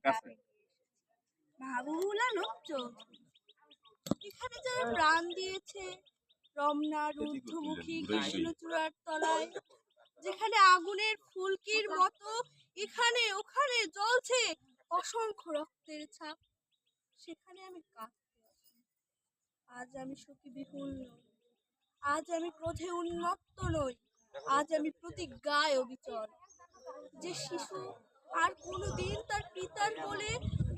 ফাঁসির দাবি মাহবুবুল আলম চৌধুরী। এখানে যারা প্রাণ দিয়েছে রমনার ঊর্ধ্বমুখী কৃষ্ণচূড়ার তলায়, যেখানে আগুনের ফুলকির মতো এখানে ওখানে জ্বলছে অসংখ্য রক্তের ছাপ, সেখানে আমি কাঁদতে আসি। আজ আমি শোকে বিহুল নই, আজ আমি ক্রোধে উন্মত্ত নই, আজ আমি প্রতিজ্ঞায় অবিচল। যে শিশু আর কোনোদিন তার পিতার কোলে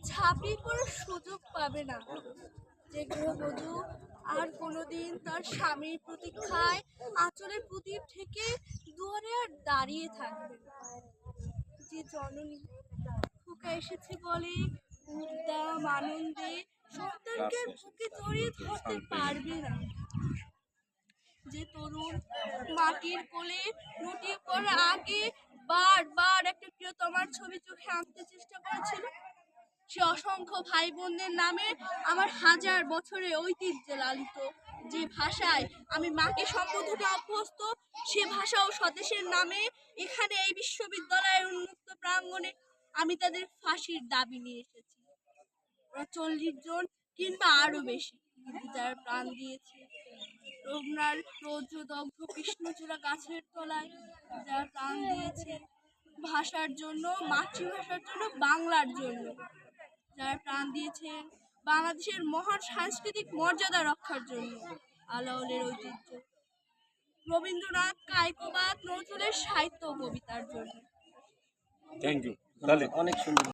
ঝাঁপিয়ে পড়ার সুযোগ পাবে না, যে গৃহবধূ আর কোনোদিন তার স্বামীর প্রতীক্ষায় আঁচলের প্রদীপ ঠেকে দুয়ারে আর দাঁড়িয়ে থাকবে না, যে জননী খোকা এসেছে বলে উদ্দাম আনন্দে সন্তানকে বুকে জড়িয়ে ধরতে পারবে না, যে তরুণ মাটির কোলে লুটিয়ে পড়ার আগে বারবার একটা প্রিয়তমার ছবি চোখে আনতে চেষ্টা করেছিল, সে অসংখ্য ভাই বোনদের নামে আমার হাজার বছরের ঐতিহ্যে লালিত যে ভাষায় আমি মাকে সম্বোধনে অভ্যস্ত, সে ভাষা ও স্বদেশের নামে এখানে এই বিশ্ববিদ্যালয়ের উন্মুক্ত প্রাঙ্গণে আমি তাদের ফাঁসির দাবি নিয়ে এসেছি। ওরা 40 জন কিংবা আরো বেশি, কিন্তু যারা প্রাণ দিয়েছে রমনার রৌদ্রদগ্ধ কৃষ্ণচূড়া গাছের তলায়, যারা প্রাণ দিয়েছে ভাষার জন্য, মাতৃভাষার জন্য, বাংলার জন্য, যারা প্রাণ দিয়েছেন বাংলাদেশের মহান সাংস্কৃতিক মর্যাদা রক্ষার জন্য, আলাওলের ঐতিহ্য, রবীন্দ্রনাথ, কায়কোবাদ, নজরুলের সাহিত্য ও কবিতার জন্য। Thank you. তাহলে অনেক সুন্দর।